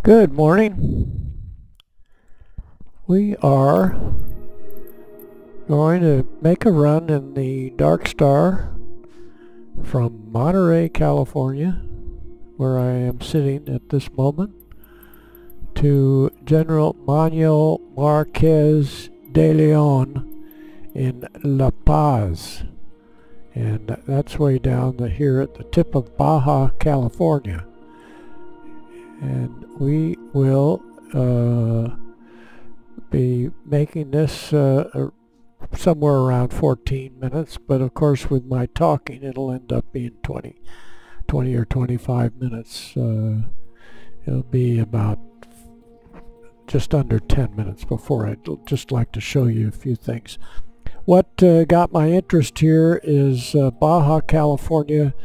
Good morning. We are going to make a run in the Darkstar from Monterey, California, where I am sitting at this moment, to General Manuel Marquez de Leon in La Paz. And that's way down here at the tip of Baja California. And we will be making this somewhere around 14 minutes, but of course with my talking it'll end up being 20 or 25 minutes. It'll be about just under 10 minutes before I'd just like to show you a few things. What got my interest here is Baja California.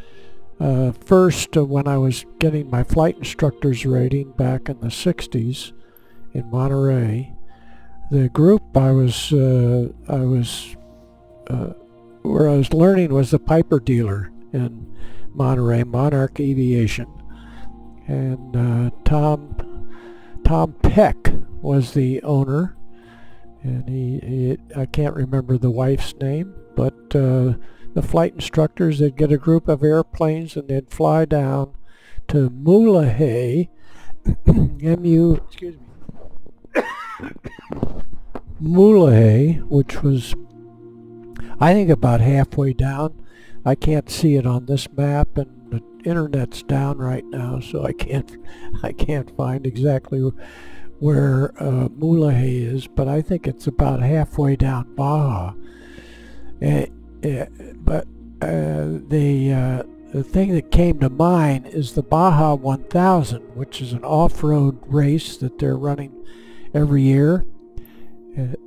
First, when I was getting my flight instructor's rating back in the 60s in Monterey, the group where I was learning was the Piper dealer in Monterey, Monarch Aviation, and Tom Peck was the owner, and I can't remember the wife's name, but the flight instructors, they'd get a group of airplanes and they'd fly down to Mulege, Mulege, which was, I think, about halfway down. I can't see it on this map, and the internet's down right now, so I can't find exactly where Mulege is, but I think it's about halfway down Baja. But the thing that came to mind is the Baja 1000, which is an off-road race that they're running every year.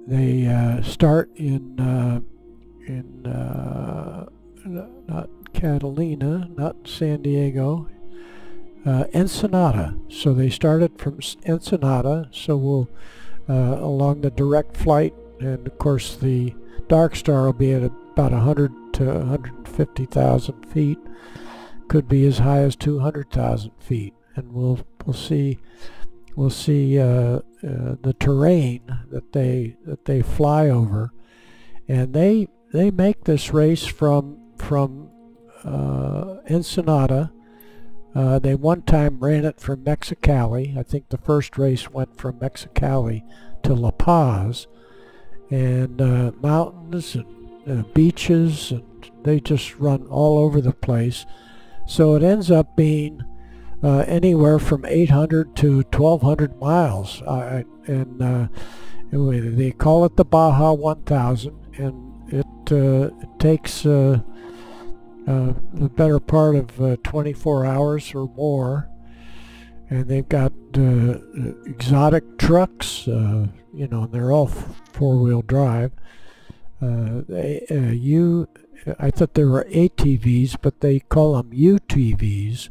They start in not Catalina, not San Diego, Ensenada. So they started from Ensenada, so we'll along the direct flight, and of course the Darkstar will be at about 100 to 150,000 feet, could be as high as 200,000 feet, and we'll see the terrain that they fly over, and they make this race from Ensenada. They one time ran it from Mexicali. I think the first race went from Mexicali to La Paz, and mountains and beaches, and they just run all over the place. So it ends up being anywhere from 800 to 1,200 miles, and they call it the Baja 1000, and it takes the better part of 24 hours or more, and they've got exotic trucks, you know, and they're all four-wheel drive. I thought they were ATVs, but they call them UTVs,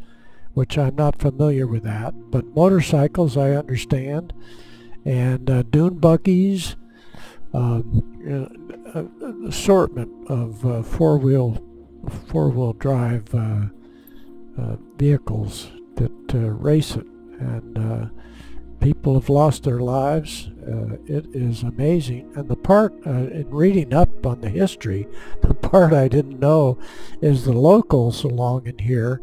which I'm not familiar with that. But motorcycles, I understand, and dune buggies, an assortment of four-wheel drive vehicles that race it, and people have lost their lives. It is amazing. And the part, in reading up on the history, the part I didn't know is the locals along in here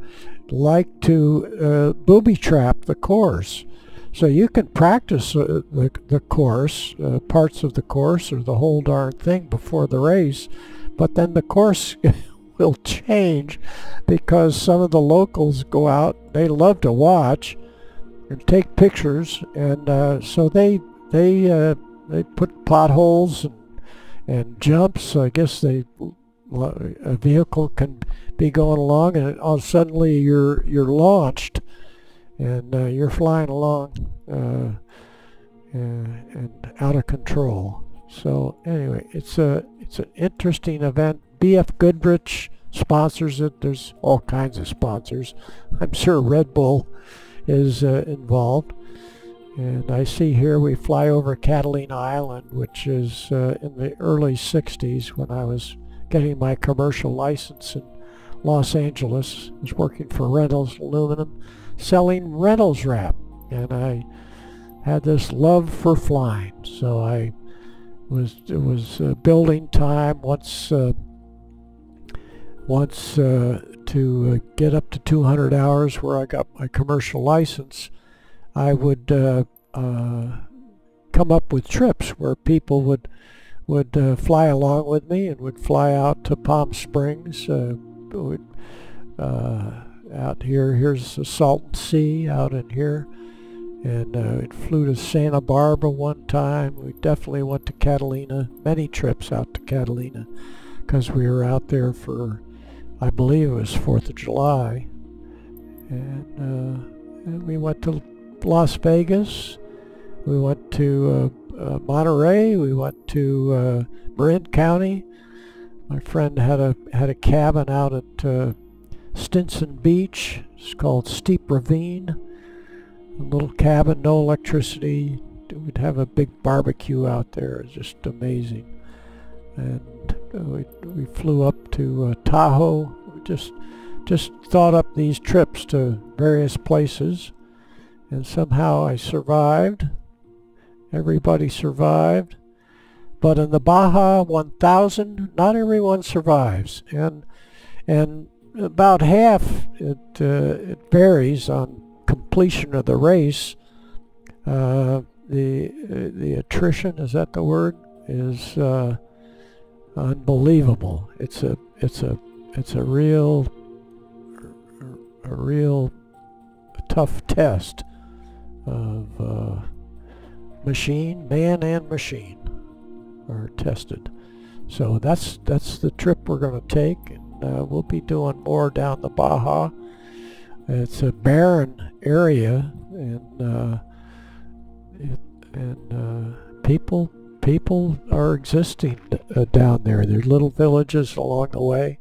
like to booby trap the course. So you can practice the course, parts of the course, or the whole darn thing before the race, but then the course will change because some of the locals go out, they love to watch and take pictures, and so they put potholes and jumps. I guess a vehicle can be going along, and suddenly you're launched, and you're flying along and out of control. So anyway, it's an interesting event. BF Goodrich sponsors it. There's all kinds of sponsors. I'm sure Red Bull is involved, and I see here we fly over Catalina Island, which is in the early 60s when I was getting my commercial license in Los Angeles. I was working for Reynolds Aluminum, selling Reynolds wrap, and I had this love for flying. So it was building time once to get up to 200 hours where I got my commercial license. I would come up with trips where people would fly along with me and would fly out to Palm Springs. Out here's the Salton Sea out in here, and it flew to Santa Barbara one time. We definitely went to Catalina, many trips out to Catalina, because we were out there for, I believe it was 4th of July, and we went to Las Vegas, we went to Monterey, we went to Marin County. My friend had a cabin out at Stinson Beach. It's called Steep Ravine. A little cabin, no electricity. We'd have a big barbecue out there. It's just amazing. And we flew up to Tahoe. We just thought up these trips to various places, and somehow I survived. Everybody survived. But in the Baja 1000, not everyone survives, and about half, it varies on completion of the race. The attrition, is that the word, is unbelievable. It's a real tough test of man and machine are tested. So that's the trip we're going to take, and we'll be doing more down the Baja. It's a barren area, and people are existing down there. There's little villages along the way.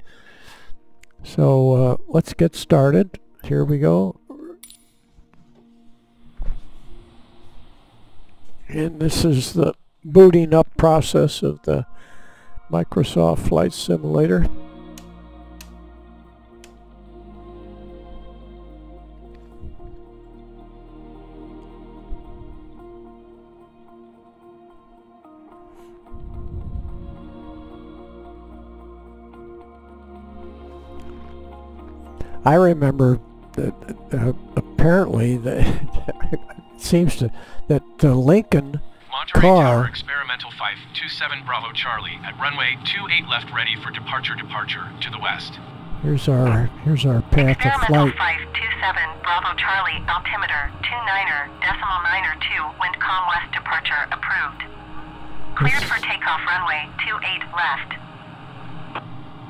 So let's get started. Here we go. And this is the booting up process of the Microsoft Flight Simulator. I remember that apparently it seems that the Lincoln Monterey car. Tower Experimental 527 Bravo Charlie at runway 28 left, ready for departure to the west. Here's our path of Experimental flight. 527 Bravo Charlie altimeter 29.902 wind calm west departure approved. Cleared for takeoff runway 28 left.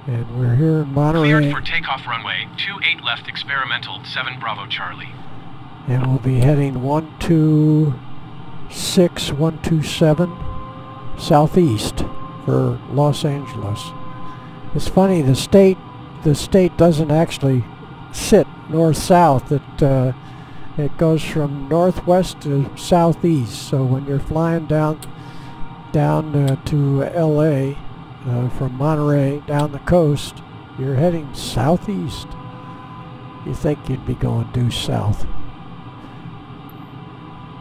And we're here in Monterey. Cleared for takeoff runway 28 left, experimental 7 Bravo Charlie. And we'll be heading 126, 127 southeast for Los Angeles. It's funny, the state doesn't actually sit north-south. It goes from northwest to southeast. So when you're flying down to LA from Monterey down the coast, you're heading southeast. You think you'd be going due south.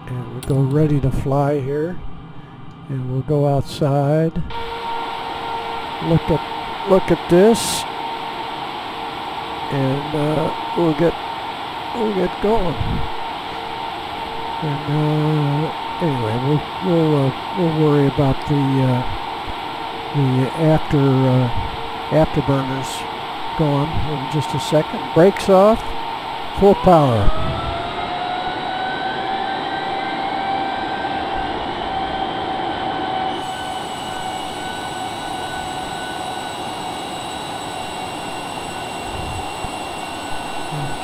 And we'll go ready to fly here, and we'll go outside. Look at this, and we'll get going. And anyway, we'll worry about the afterburners going in just a second. Brakes off, full power.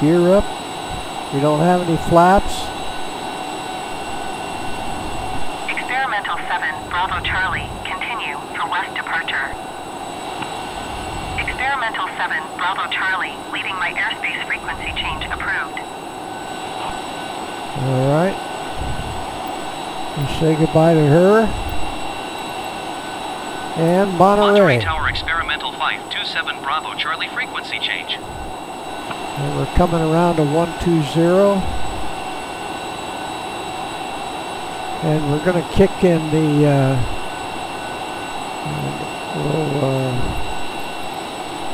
Gear up. We don't have any flaps. Experimental 7 Bravo Charlie, continue for west departure. Experimental 7 Bravo Charlie, leading my airspace frequency change approved. All right. We'll say goodbye to her. And Monterey. Monterey Tower Experimental 527 Bravo Charlie, frequency change. And we're coming around to 120. And we're going to kick in the, we'll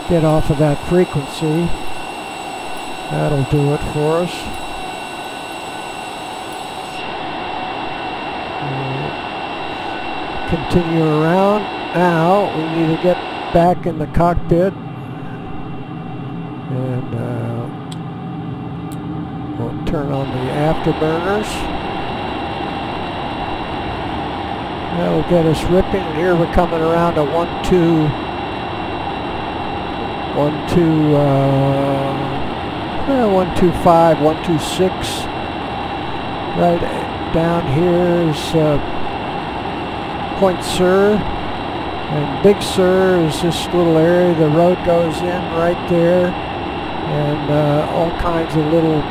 get off of that frequency. That'll do it for us. Continue around. Now we need to get back in the cockpit. And we'll turn on the afterburners. That'll get us ripping. And here we're coming around to 125, 126. Right down here is Point Sur, and Big Sur is this little area. The road goes in right there, and all kinds of little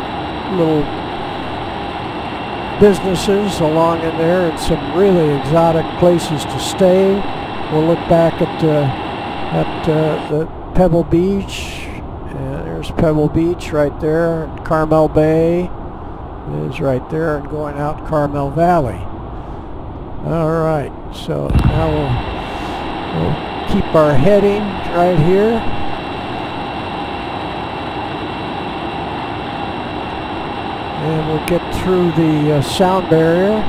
businesses along in there, and some really exotic places to stay. We'll look back at the Pebble Beach. There's Pebble Beach right there, and Carmel Bay is right there, and going out Carmel Valley. All right, so now we'll keep our heading right here. And we'll get through the sound barrier.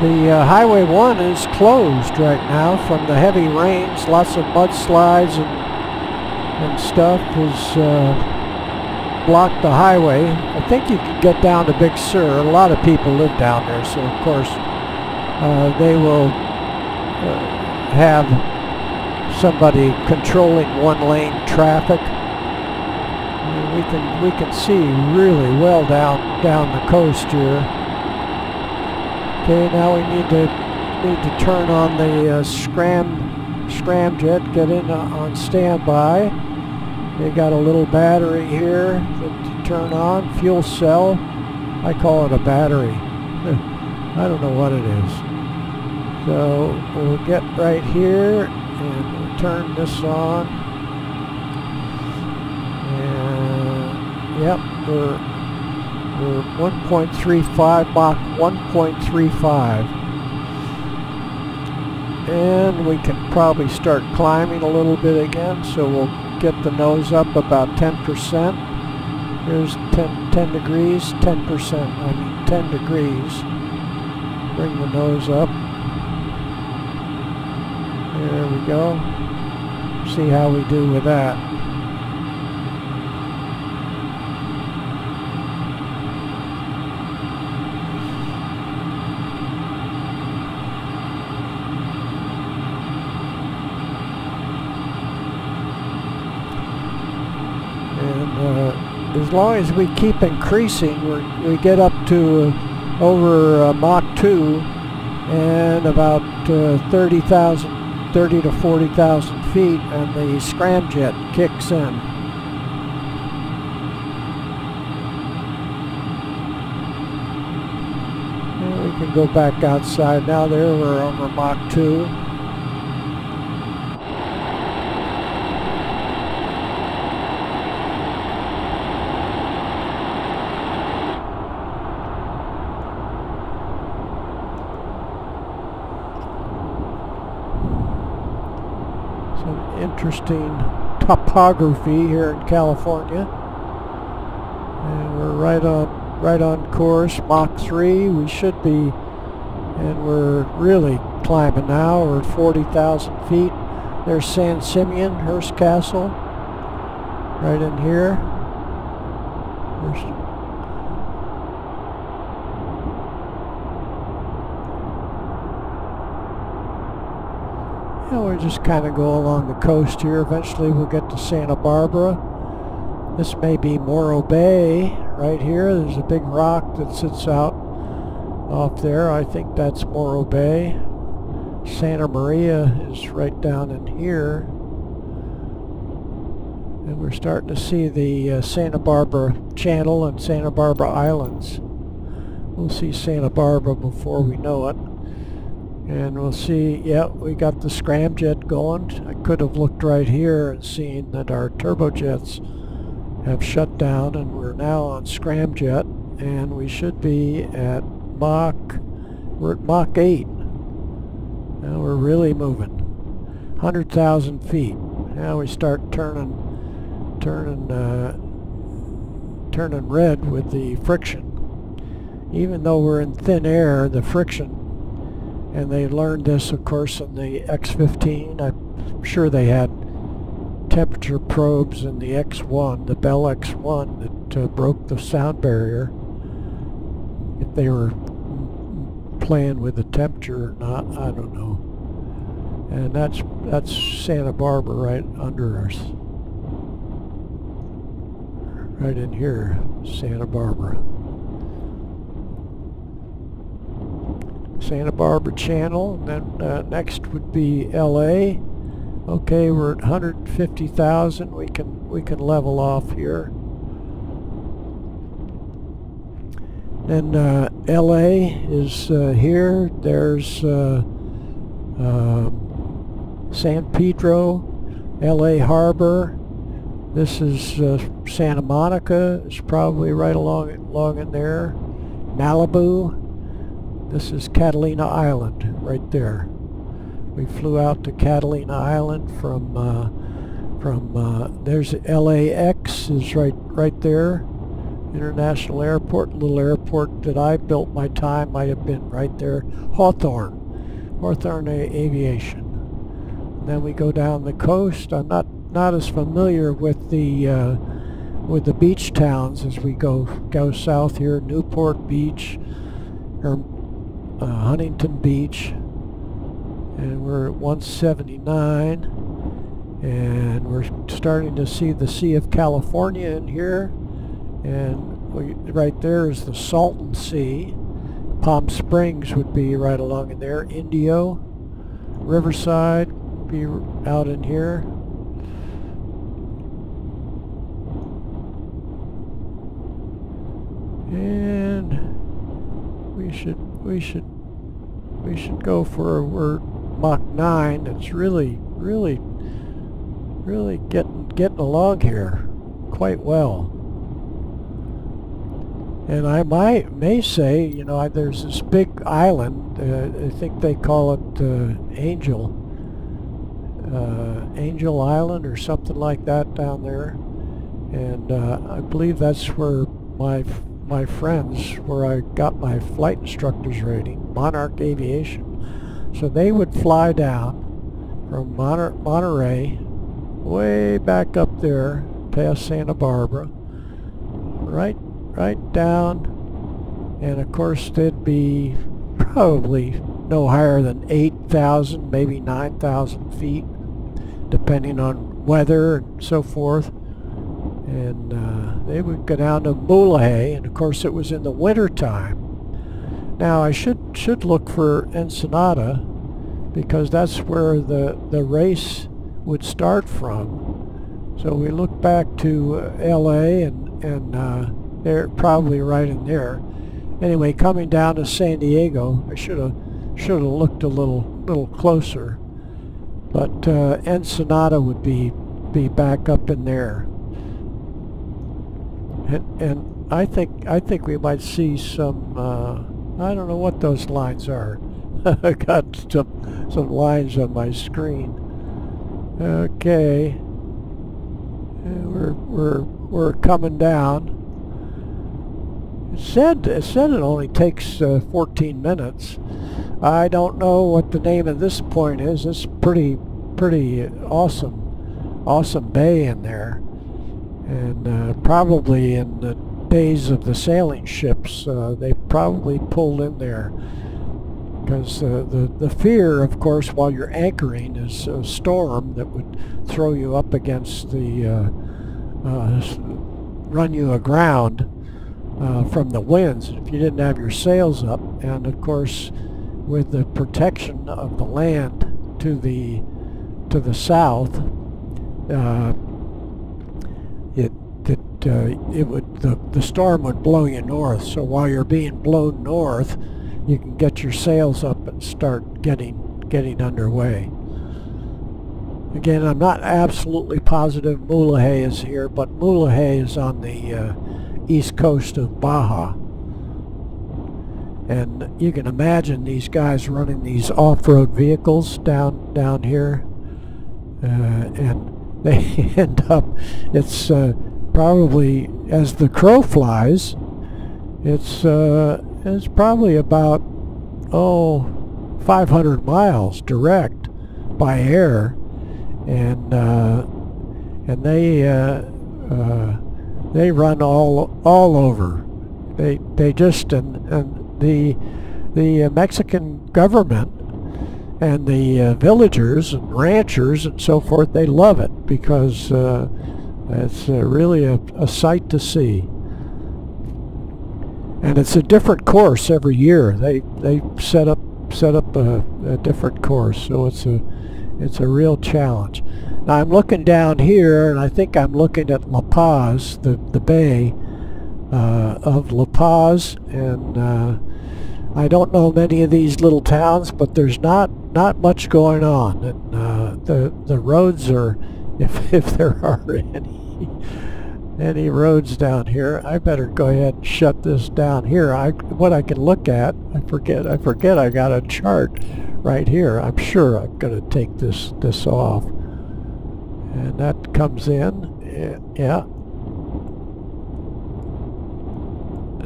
The Highway 1 is closed right now from the heavy rains. Lots of mudslides and stuff has blocked the highway. I think you can get down to Big Sur. A lot of people live down there, so of course they will have somebody controlling one-lane traffic. We can see really well down the coast here. Okay, now we need to turn on the scramjet, get in on standby. They got a little battery here to turn on, fuel cell. I call it a battery. I don't know what it is. So we'll get right here and we'll turn this on. And yep, we're 1.35 Mach 1.35. And we can probably start climbing a little bit again, so we'll get the nose up about 10%. Here's 10 degrees, 10%, I mean 10 degrees. Bring the nose up. There we go. See how we do with that. As long as we keep increasing, we get up to over Mach 2 and about 30 to 40,000 feet, and the scramjet kicks in. And we can go back outside now. There we're over Mach 2. Interesting topography here in California, and we're right on course. Mach 3 we should be, and we're really climbing now. We're at 40,000 feet. There's San Simeon, Hearst Castle, right in here. We'll just kind of go along the coast here. Eventually we'll get to Santa Barbara. This may be Morro Bay right here. There's a big rock that sits out off there. I think that's Morro Bay. Santa Maria is right down in here. And we're starting to see the Santa Barbara Channel and Santa Barbara Islands. We'll see Santa Barbara before we know it. And we'll see, yeah, we got the scramjet going. I could have looked right here and seen that our turbojets have shut down, and we're now on scramjet, and we should be at we're at Mach 8. Now we're really moving. 100,000 feet. Now we start turning red with the friction. Even though we're in thin air, the friction, and they learned this, of course, in the X-15. I'm sure they had temperature probes in the X1, the Bell X1, that broke the sound barrier. If they were playing with the temperature or not, I don't know. And that's Santa Barbara right under us. Right in here, Santa Barbara. Santa Barbara Channel, and then next would be LA. Okay, we're at 150,000. We can level off here. Then LA is here. There's San Pedro, LA Harbor. This is Santa Monica. It's probably right along in there. Malibu. This is Catalina Island, right there. We flew out to Catalina Island from there's LAX is right there. International Airport, little airport that I built my time, might have been right there. Hawthorne Aviation. And then we go down the coast. I'm not as familiar with the beach towns as we go south here. Newport Beach, or Huntington Beach, and we're at 179, and we're starting to see the Sea of California in here, and right there is the Salton Sea. Palm Springs would be right along in there. Indio, Riverside would be out in here. And we should go for we're Mach 9. It's really getting along here quite well. And I may say, you know, there's this big island. I think they call it Angel Island or something like that down there. And I believe that's where my friends, where I got my flight instructor's rating, Monarch Aviation. So they would fly down from Monterey way back up there past Santa Barbara, right down, and of course they'd be probably no higher than 8,000, maybe 9,000 feet, depending on weather and so forth. And they would go down to Mulege, and of course it was in the winter time. Now I should look for Ensenada, because that's where the race would start from. So we look back to LA, and they're probably right in there. Anyway, coming down to San Diego, I should have looked a little closer, but Ensenada would be back up in there. And I think we might see some, I don't know what those lines are. I got some lines on my screen. Okay, we're coming down. It said it only takes 14 minutes. I don't know what the name of this point is. It's pretty awesome bay in there. And probably in the days of the sailing ships, they probably pulled in there, because the fear, of course, while you're anchoring, is a storm that would throw you up against the run you aground from the winds if you didn't have your sails up. And of course, with the protection of the land to the south, the storm would blow you north. So while you're being blown north, you can get your sails up and start getting underway. Again, I'm not absolutely positive Mulege is here, but Mulege is on the east coast of Baja. And you can imagine these guys running these off-road vehicles down here, and they end up, it's probably, as the crow flies, it's probably about 500 miles direct by air, and they run all over. They just and the Mexican government and the villagers and ranchers and so forth, they love it because it's really a sight to see. And it's a different course every year. They set up a different course, so it's a real challenge. Now I'm looking down here, and I think I'm looking at La Paz, the bay of La Paz, and I don't know many of these little towns, but there's not much going on, and the roads are, if there are any roads down here, I better go ahead and shut this down here. What I can look at, I forget I got a chart right here. I'm sure I'm going to take this off, and that comes in. Yeah.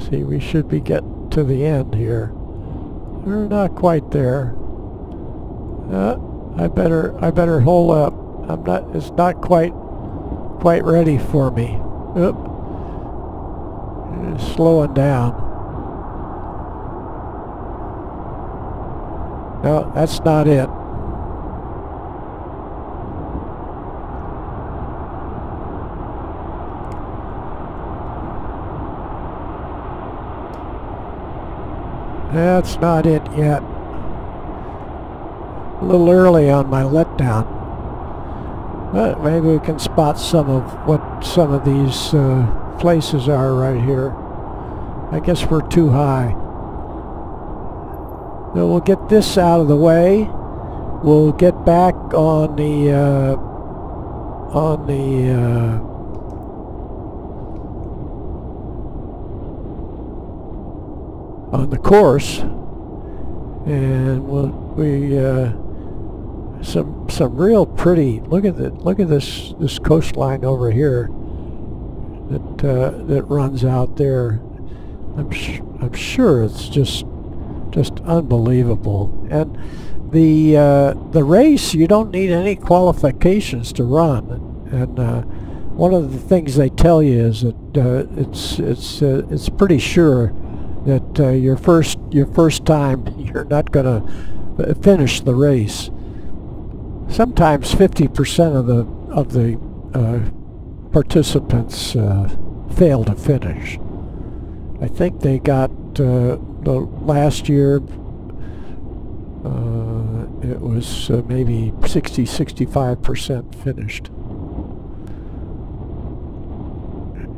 See, we should be getting to the end here. We're not quite there. I better hold up. It's not quite ready for me. Oop. It's slowing down. No, that's not it. That's not it yet. A little early on my letdown. But maybe we can spot some of what some of these places are right here. I guess we're too high. So we'll get this out of the way. We'll get back on the course, and some real pretty. Look at this coastline over here that runs out there. I'm sure it's just unbelievable. And the race, you don't need any qualifications to run. And one of the things they tell you is that it's pretty sure that your first time you're not going to finish the race. Sometimes 50% of the participants fail to finish. I think they got the last year it was maybe 60-65% finished.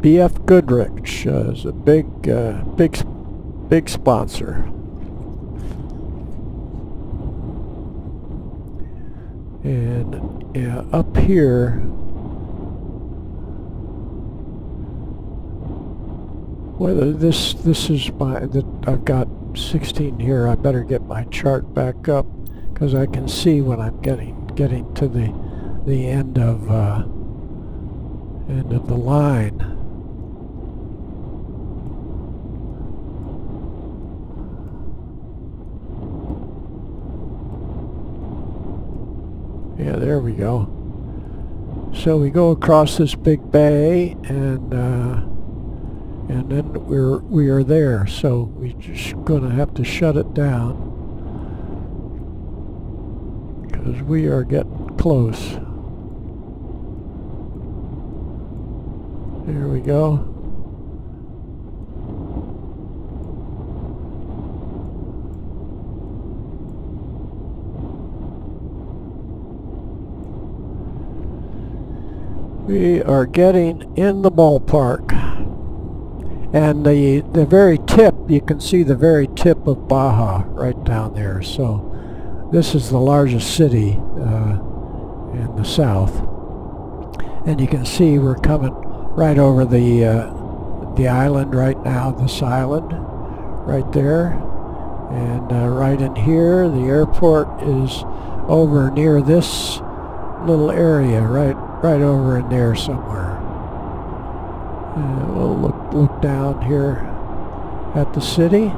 BF Goodrich is a big sponsor. And yeah, up here, whether this is that I've got 16 here, I better get my chart back up because I can see when I'm getting to the end of the line. Yeah, there we go. So we go across this big bay, and then we are there. So we're just going to have to shut it down because we are getting close. There we go. We are getting in the ballpark, And the very tip, you can see the very tip of Baja right down there. So this is the largest city in the south. And you can see we're coming right over the island right now, this island right there. And right in here, the airport is over near this little area, right over in there somewhere. We'll look down here at the city.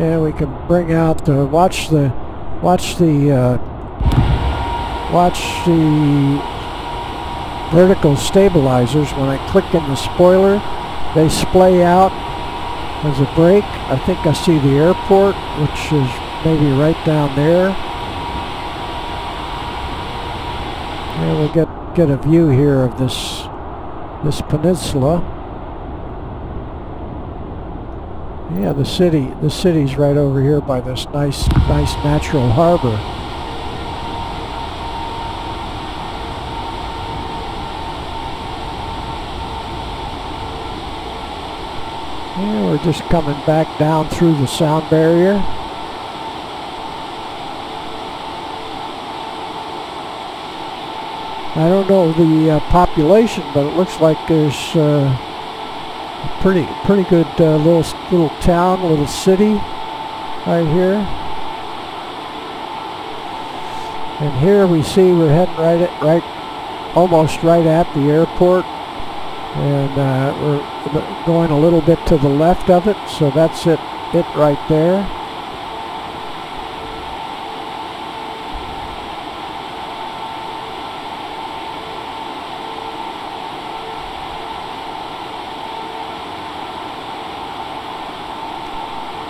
And we can bring out the watch the vertical stabilizers. When I click in the spoiler, they splay out as a brake. I think I see the airport, which is maybe right down there. And we'll get a view here of this peninsula. Yeah, the city's right over here by this nice natural harbor. Yeah, we're just coming back down through the sound barrier. I don't know the population, but it looks like there's a pretty good little town, little city right here. And here we see we're heading almost right at the airport, and we're going a little bit to the left of it. So that's it right there.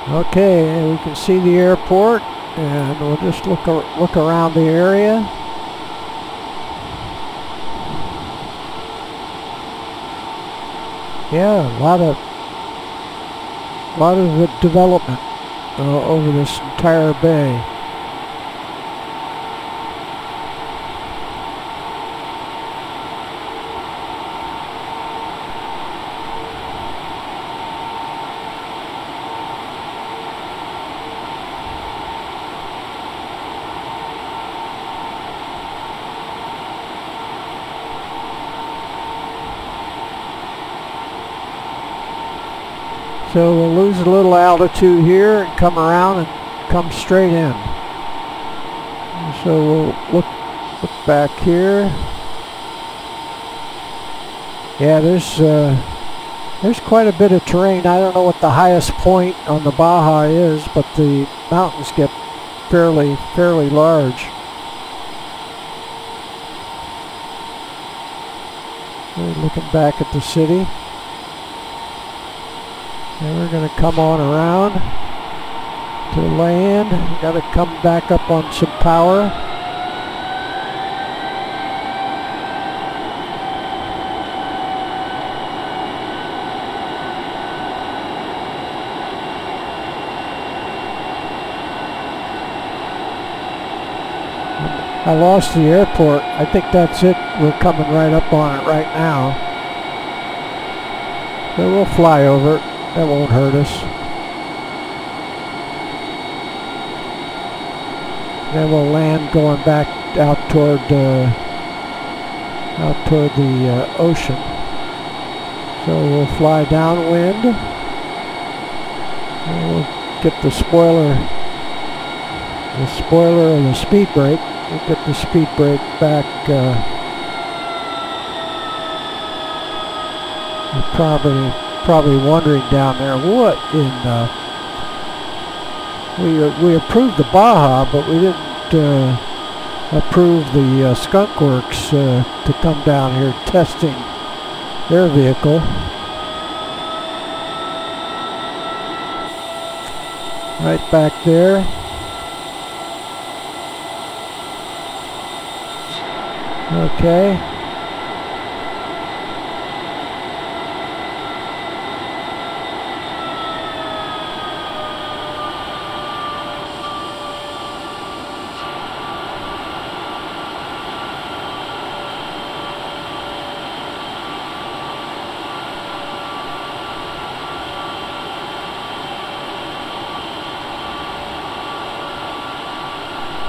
Okay, and we can see the airport, and we'll just look around the area. Yeah, a lot of development over this entire bay. So we'll lose a little altitude here and come around and come straight in. So we'll look back here. Yeah, there's quite a bit of terrain. I don't know what the highest point on the Baja is, but the mountains get fairly large. We're looking back at the city. And we're going to come on around to land. We've got to come back up on some power. I lost the airport. I think that's it. We're coming right up on it right now. So we'll fly over it. That won't hurt us. Then we'll land going back out toward the ocean. So we'll fly downwind. And we'll get the spoiler and the speed brake. We'll get the speed brake back. Probably wondering down there, what in we approved the Baja, but we didn't approve the Skunk Works to come down here testing their vehicle. Right back there. Okay.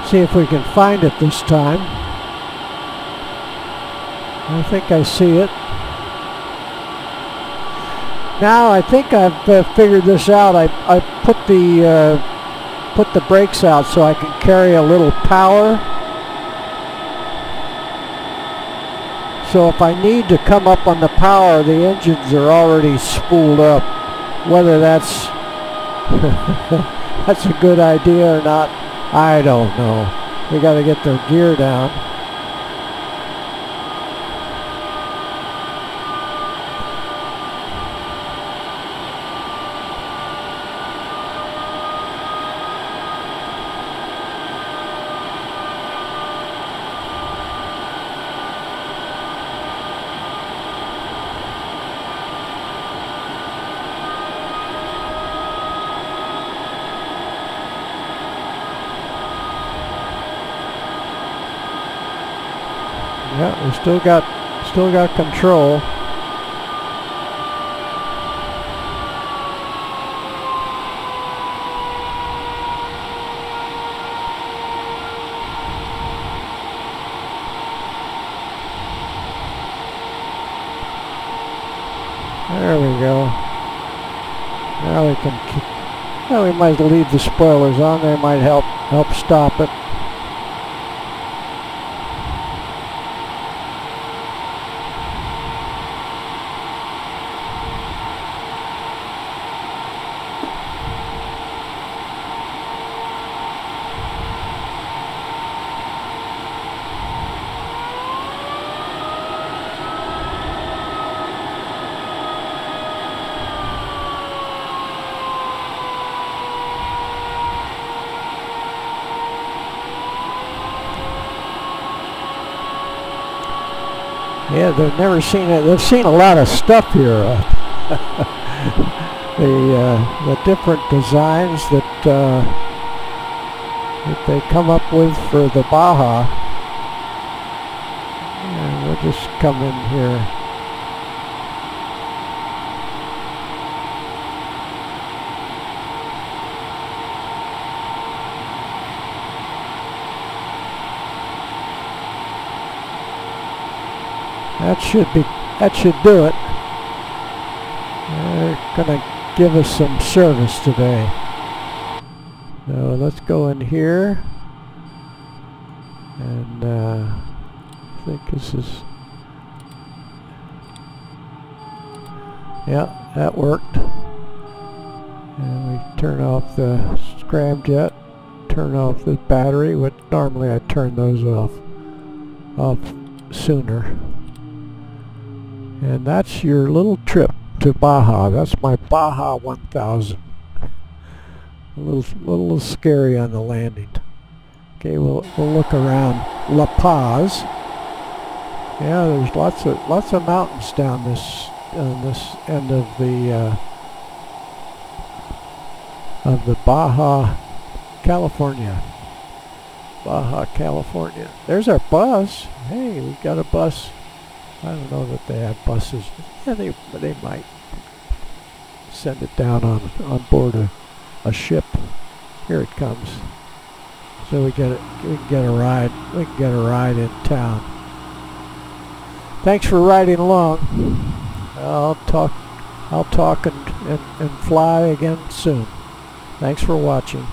See if we can find it this time. I think I see it. Now I think I've figured this out. I put the brakes out so I can carry a little power. So if I need to come up on the power, the engines are already spooled up. Whether that's that's a good idea or not, I don't know. We got to get the gear down. Yeah, we still got control. There we go. Now we can keep, well, we might leave the spoilers on. They might help stop it. Yeah, they've never seen it. They've seen a lot of stuff here. The different designs that they come up with for the Baja. And we'll just come in here. That should do it. They're gonna give us some service today. So let's go in here, and I think this is, yeah, that worked. And we turn off the scramjet, turn off the battery, which normally I turn those off sooner. And that's your little trip to Baja. That's my Baja 1000. A little scary on the landing. Okay, we'll look around La Paz. Yeah, there's lots of mountains down this end of the Baja California. Baja California. There's our bus. Hey, we got a bus. I don't know that they have buses. Yeah, they might send it down on board a ship. Here it comes. So we can get a ride. We can get a ride in town. Thanks for riding along. I'll talk and fly again soon. Thanks for watching.